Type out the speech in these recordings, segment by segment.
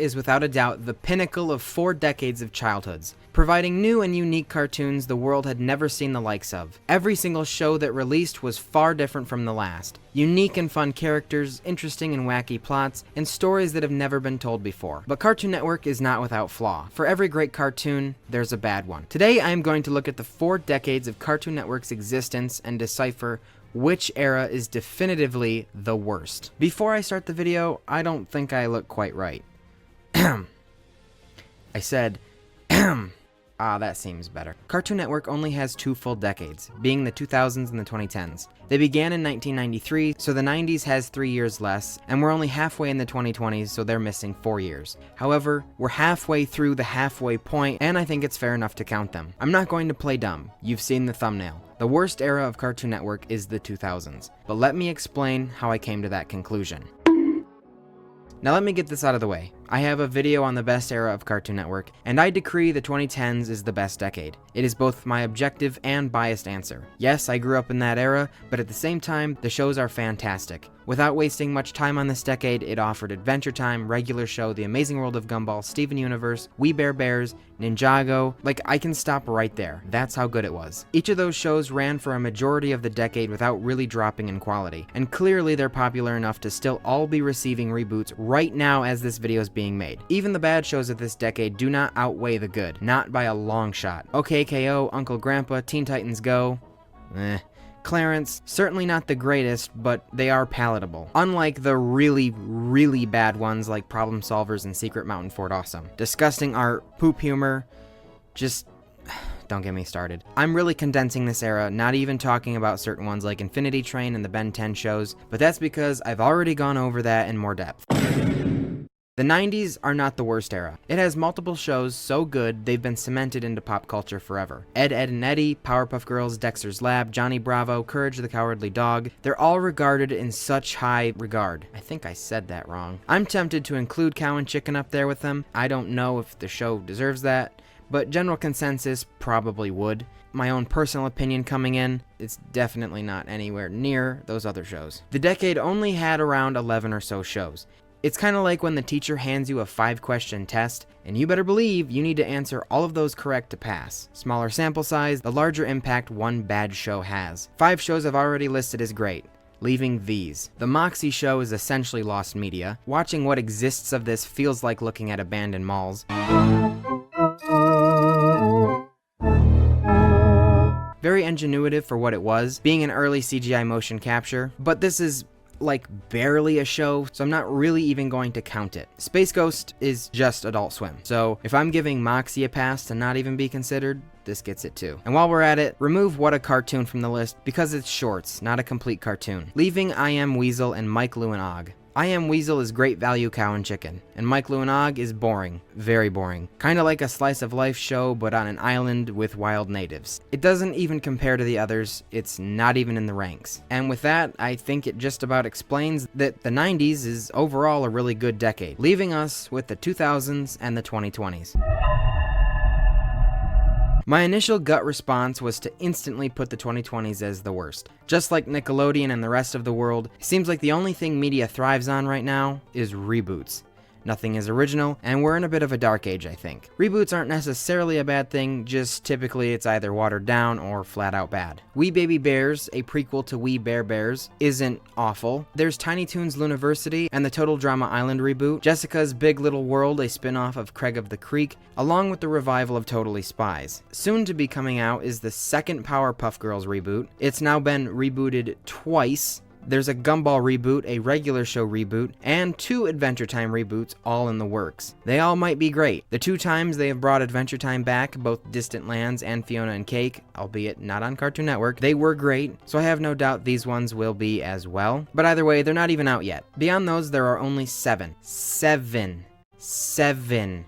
is without a doubt the pinnacle of 4 decades of childhoods, providing new and unique cartoons the world had never seen the likes of. Every single show that released was far different from the last. Unique and fun characters, interesting and wacky plots, and stories that have never been told before. But Cartoon Network is not without flaw. For every great cartoon, there's a bad one. Today I am going to look at the 4 decades of Cartoon Network's existence and decipher which era is definitively the worst. Before I start the video, I don't think I look quite right. I said, that seems better. Cartoon Network only has 2 full decades, being the 2000s and the 2010s. They began in 1993, so the 90s has 3 years less, and we're only halfway in the 2020s, so they're missing 4 years. However, we're halfway through the halfway point, and I think it's fair enough to count them. I'm not going to play dumb. You've seen the thumbnail. The worst era of Cartoon Network is the 2000s, but let me explain how I came to that conclusion. Now let me get this out of the way. I have a video on the best era of Cartoon Network, and I decree the 2010s is the best decade. It is both my objective and biased answer. Yes, I grew up in that era, but at the same time, the shows are fantastic. Without wasting much time on this decade, it offered Adventure Time, Regular Show, The Amazing World of Gumball, Steven Universe, We Bare Bears, Ninjago. Like, I can stop right there. That's how good it was. Each of those shows ran for a majority of the decade without really dropping in quality, and clearly they're popular enough to still all be receiving reboots right now as this video is being made. Even the bad shows of this decade do not outweigh the good, not by a long shot. OKKO, Uncle Grandpa, Teen Titans Go, Clarence, certainly not the greatest, but they are palatable. Unlike the really, really bad ones like Problem Solvers and Secret Mountain Fort Awesome. Disgusting art, poop humor, just don't get me started. I'm really condensing this era, not even talking about certain ones like Infinity Train and the Ben 10 shows, but that's because I've already gone over that in more depth. The 90s are not the worst era. It has multiple shows so good they've been cemented into pop culture forever. Ed, Edd and Eddy, Powerpuff Girls, Dexter's Lab, Johnny Bravo, Courage the Cowardly Dog, they're all regarded in such high regard. I think I said that wrong. I'm tempted to include Cow and Chicken up there with them. I don't know if the show deserves that, but general consensus probably would. My own personal opinion coming in, it's definitely not anywhere near those other shows. The decade only had around 11 or so shows. It's kind of like when the teacher hands you a 5-question test, and you better believe you need to answer all of those correct to pass. Smaller sample size, the larger impact one bad show has. 5 shows I've already listed as great, leaving these. The Moxie show is essentially lost media. Watching what exists of this feels like looking at abandoned malls. Very ingenuitive for what it was, being an early CGI motion capture, but this is like barely a show, so I'm not really even going to count it. Space Ghost is just Adult Swim, so if I'm giving Moxie a pass to not even be considered, this gets it too. And while we're at it, remove What a Cartoon from the list because it's shorts, not a complete cartoon, leaving I Am Weasel and Mike, Lou and Og. I Am Weasel is great value Cow and Chicken, and Mike, Lou and Og is boring. Very boring. Kinda like a slice of life show, but on an island with wild natives. It doesn't even compare to the others, it's not even in the ranks. And with that, I think it just about explains that the 90s is overall a really good decade, leaving us with the 2000s and the 2020s. My initial gut response was to instantly put the 2020s as the worst. Just like Nickelodeon and the rest of the world, it seems like the only thing media thrives on right now is reboots. Nothing is original, and we're in a bit of a dark age, I think. Reboots aren't necessarily a bad thing, just typically it's either watered down or flat out bad. We Baby Bears, a prequel to We Bare Bears, isn't awful. There's Tiny Toons Looniversity and the Total Drama Island reboot, Jessica's Big Little World, a spin-off of Craig of the Creek, along with the revival of Totally Spies. Soon to be coming out is the second Powerpuff Girls reboot. It's now been rebooted twice. There's a Gumball reboot, a Regular Show reboot, and 2 Adventure Time reboots all in the works. They all might be great. The 2 times they have brought Adventure Time back, both Distant Lands and Fiona and Cake, albeit not on Cartoon Network, they were great, so I have no doubt these ones will be as well. But either way, they're not even out yet. Beyond those, there are only 7. 7.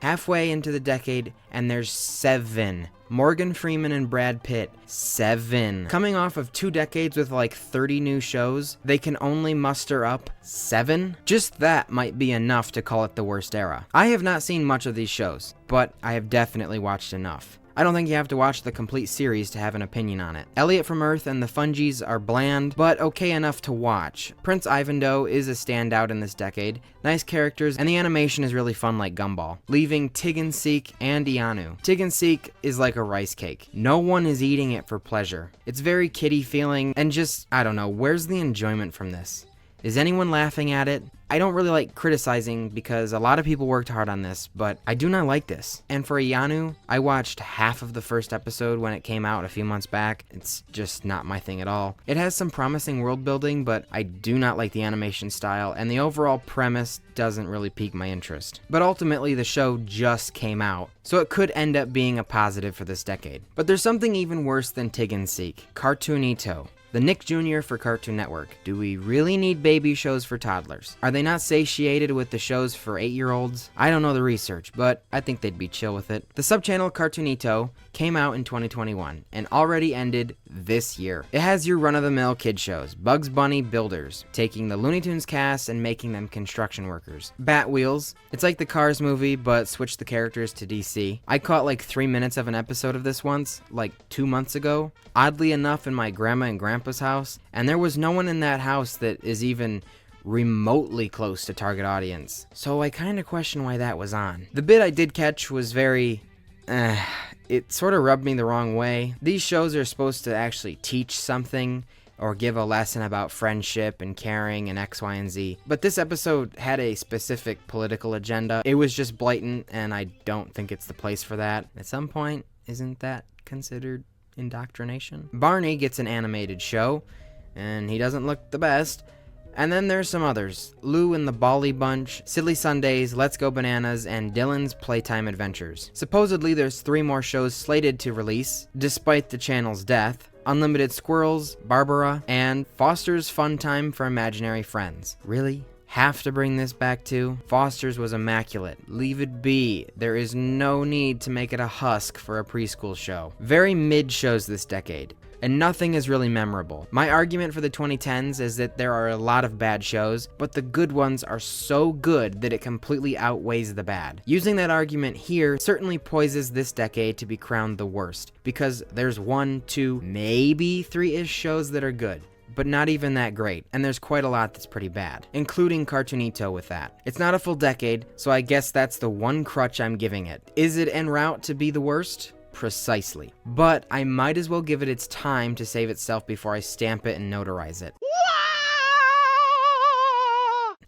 Halfway into the decade, and there's 7. Morgan Freeman and Brad Pitt, 7. Coming off of 2 decades with like 30 new shows, they can only muster up 7? Just that might be enough to call it the worst era. I have not seen much of these shows, but I have definitely watched enough. I don't think you have to watch the complete series to have an opinion on it. Elliot from Earth and the Fungies are bland, but okay enough to watch. Prince Ivandoe is a standout in this decade, nice characters, and the animation is really fun like Gumball, leaving Tig and Seek and Ianu. Tig and Seek is like a rice cake. No one is eating it for pleasure. It's very kiddie feeling, and just, I don't know, where's the enjoyment from this? Is anyone laughing at it? I don't really like criticizing because a lot of people worked hard on this, but I do not like this. And for Ianu, I watched half of the first episode when it came out a few months back. It's just not my thing at all. It has some promising world building, but I do not like the animation style, and the overall premise doesn't really pique my interest. But ultimately, the show just came out, so it could end up being a positive for this decade. But there's something even worse than Tig and Seek, Cartoonito. The Nick Jr. for Cartoon Network. Do we really need baby shows for toddlers? Are they not satiated with the shows for 8-year-olds? I don't know the research, but I think they'd be chill with it. The subchannel Cartoonito came out in 2021 and already ended this year. It has your run-of-the-mill kid shows, Bugs Bunny builders, taking the Looney Tunes cast and making them construction workers. Bat Wheels, it's like the Cars movie, but switch the characters to DC. I caught like 3 minutes of an episode of this once, like 2 months ago. Oddly enough, in my grandma and grandpa's house, and there was no one in that house that is even remotely close to target audience. So I kind of question why that was on. The bit I did catch was very, it sort of rubbed me the wrong way. These shows are supposed to actually teach something or give a lesson about friendship and caring and X, Y, and Z. But this episode had a specific political agenda. It was just blatant, and I don't think it's the place for that. At some point, isn't that considered indoctrination? Barney gets an animated show, and he doesn't look the best. And then there's some others. Lou and the Bally Bunch, Silly Sundays, Let's Go Bananas, and Dylan's Playtime Adventures. Supposedly there's 3 more shows slated to release, despite the channel's death. Unlimited Squirrels, Barbara, and Foster's Fun Time for Imaginary Friends. Really? Have to bring this back too? Foster's was immaculate. Leave it be. There is no need to make it a husk for a preschool show. Very mid shows this decade, and nothing is really memorable. My argument for the 2010s is that there are a lot of bad shows, but the good ones are so good that it completely outweighs the bad. Using that argument here certainly poises this decade to be crowned the worst, because there's 1, 2, maybe 3-ish shows that are good, but not even that great, and there's quite a lot that's pretty bad, including Cartoonito with that. It's not a full decade, so I guess that's the one crutch I'm giving it. Is it en route to be the worst? Precisely. But I might as well give it its time to save itself before I stamp it and notarize it.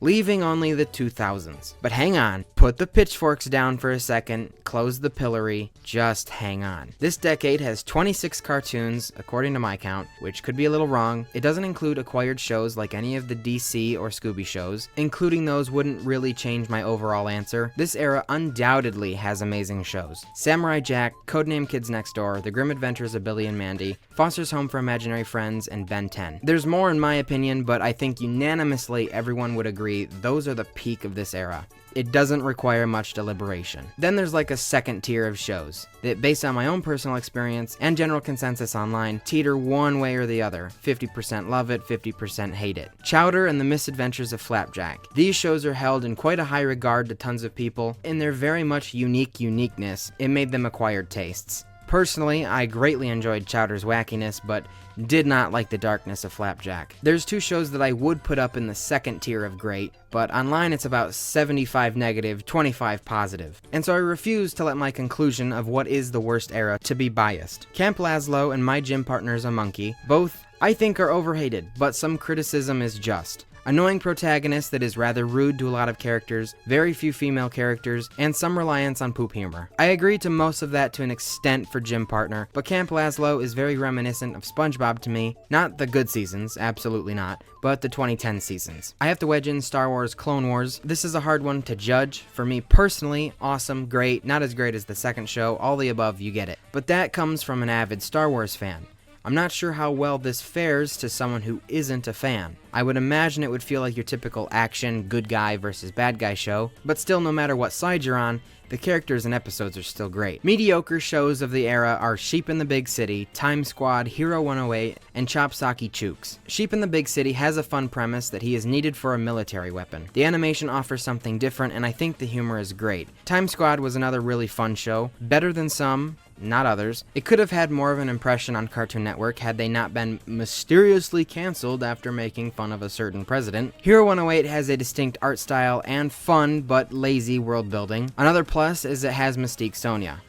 Leaving only the 2000s. But hang on, put the pitchforks down for a second, close the pillory, just hang on. This decade has 26 cartoons, according to my count, which could be a little wrong. It doesn't include acquired shows like any of the DC or Scooby shows. Including those wouldn't really change my overall answer. This era undoubtedly has amazing shows. Samurai Jack, Codename Kids Next Door, The Grim Adventures of Billy and Mandy, Foster's Home for Imaginary Friends, and Ben 10. There's more in my opinion, but I think unanimously everyone would agree those are the peak of this era. It doesn't require much deliberation. Then there's like a second tier of shows that, based on my own personal experience and general consensus online, teeter one way or the other. 50% love it, 50% hate it. Chowder and the Misadventures of Flapjack. These shows are held in quite a high regard to tons of people. In their very much uniqueness, it made them acquired tastes. Personally, I greatly enjoyed Chowder's wackiness, but did not like the darkness of Flapjack. There's 2 shows that I would put up in the second tier of great, but online it's about 75 negative, 25 positive. And so I refuse to let my conclusion of what is the worst era to be biased. Camp Lazlo and My Gym Partner's a Monkey, both I think are overhated, but some criticism is just. Annoying protagonist that is rather rude to a lot of characters, very few female characters, and some reliance on poop humor. I agree to most of that to an extent for Gym Partner, but Camp Lazlo is very reminiscent of SpongeBob to me. Not the good seasons, absolutely not, but the 2010 seasons. I have to wedge in Star Wars Clone Wars. This is a hard one to judge. For me personally, awesome, great, not as great as the second show, all the above, you get it. But that comes from an avid Star Wars fan. I'm not sure how well this fares to someone who isn't a fan. I would imagine it would feel like your typical action, good guy versus bad guy show, but still no matter what side you're on, the characters and episodes are still great. Mediocre shows of the era are Sheep in the Big City, Time Squad, Hero 108, and Chopsaki Chooks. Sheep in the Big City has a fun premise that he is needed for a military weapon. The animation offers something different, and I think the humor is great. Time Squad was another really fun show, better than some, not others. It could have had more of an impression on Cartoon Network had they not been mysteriously canceled after making fun of a certain president. Hero 108 has a distinct art style and fun but lazy world building. Another plus is it has Mystique Sonia.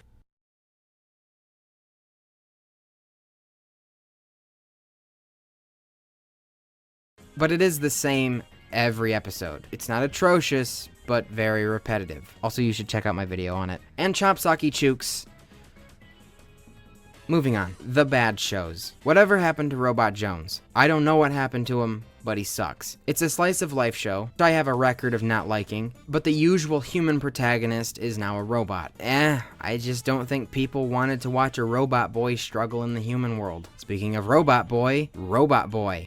But it is the same every episode. It's not atrocious, but very repetitive. Also, you should check out my video on it. And Chopsaki Chooks. Moving on. The bad shows. Whatever happened to Robot Jones? I don't know what happened to him, but he sucks. It's a slice of life show I have a record of not liking, but the usual human protagonist is now a robot. I just don't think people wanted to watch a robot boy struggle in the human world. Speaking of robot boy.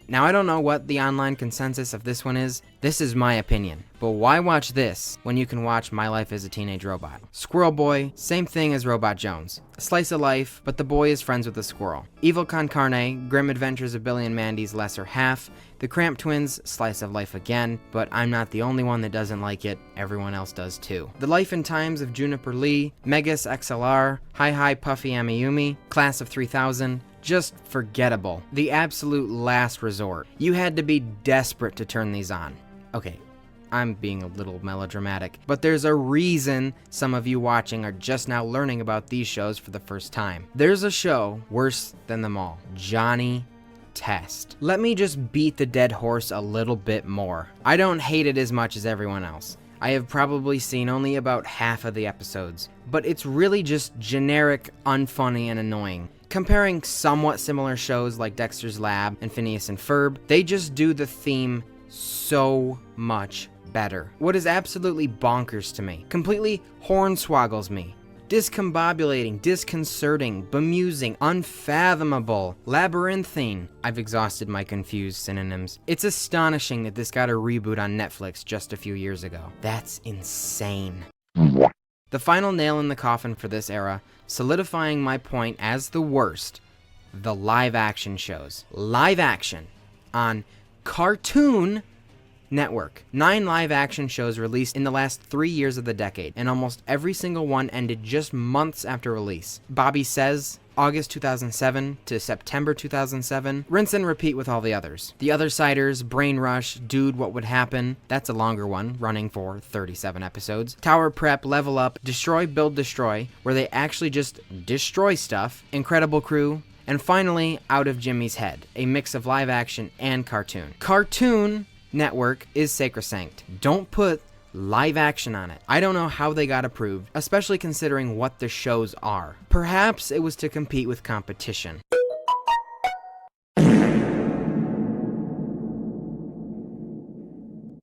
Now I don't know what the online consensus of this one is. This is my opinion. But why watch this when you can watch My Life as a Teenage Robot? Squirrel Boy, same thing as Robot Jones. A slice of life, but the boy is friends with the squirrel. Evil Con Carne, Grim Adventures of Billy and Mandy's lesser half. The Cramp Twins, slice of life again, but I'm not the only one that doesn't like it, everyone else does too. The Life and Times of Juniper Lee, Megas XLR, Hi Hi Puffy Amiyumi, Class of 3000, just forgettable. The absolute last resort. You had to be desperate to turn these on. Okay, I'm being a little melodramatic, but there's a reason some of you watching are just now learning about these shows for the first time. There's a show worse than them all. Johnny Test. Let me just beat the dead horse a little bit more. I don't hate it as much as everyone else. I have probably seen only about half of the episodes, but it's really just generic, unfunny, and annoying. Comparing somewhat similar shows like Dexter's Lab and Phineas and Ferb, they just do the theme so much better. What is absolutely bonkers to me, completely hornswoggles me, discombobulating, disconcerting, bemusing, unfathomable, labyrinthine. I've exhausted my confused synonyms. It's astonishing that this got a reboot on Netflix just a few years ago. That's insane. The final nail in the coffin for this era, solidifying my point as the worst, the live-action shows. Live action on Cartoon Network. 9 live-action shows released in the last 3 years of the decade, and almost every single one ended just months after release. Bobby Says, August 2007 to September 2007. Rinse and repeat with all the others. The Othersiders, Brain Rush, Dude, What Would Happen? That's a longer one, running for 37 episodes. Tower Prep, Level Up, Destroy, Build, Destroy, where they actually just destroy stuff. Incredible Crew. And finally, Out of Jimmy's Head, a mix of live action and cartoon. Cartoon Network is sacrosanct. Don't put live action on it. I don't know how they got approved, especially considering what the shows are. Perhaps it was to compete with competition.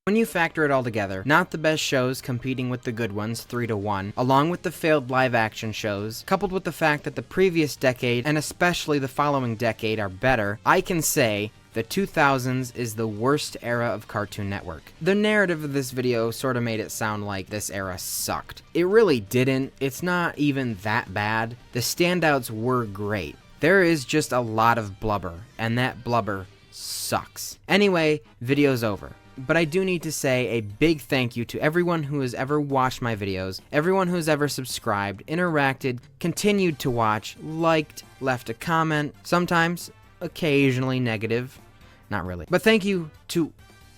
When you factor it all together, not the best shows competing with the good ones 3-1, along with the failed live-action shows, coupled with the fact that the previous decade, and especially the following decade, are better, I can say the 2000s is the worst era of Cartoon Network. The narrative of this video sort of made it sound like this era sucked. It really didn't. It's not even that bad. The standouts were great. There is just a lot of blubber, and that blubber sucks. Anyway, video's over. But I do need to say a big thank you to everyone who has ever watched my videos, everyone who has ever subscribed, interacted, continued to watch, liked, left a comment, sometimes, occasionally negative, not really. But thank you to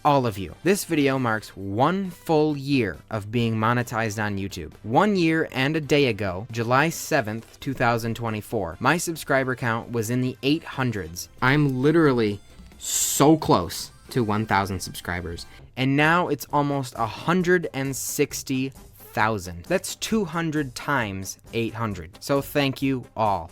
all of you. This video marks 1 full year of being monetized on YouTube. 1 year and a day ago, July 7th, 2024, my subscriber count was in the 800s. I'm literally so close to 1,000 subscribers, and now it's almost 160,000. That's 200 times 800. So thank you all.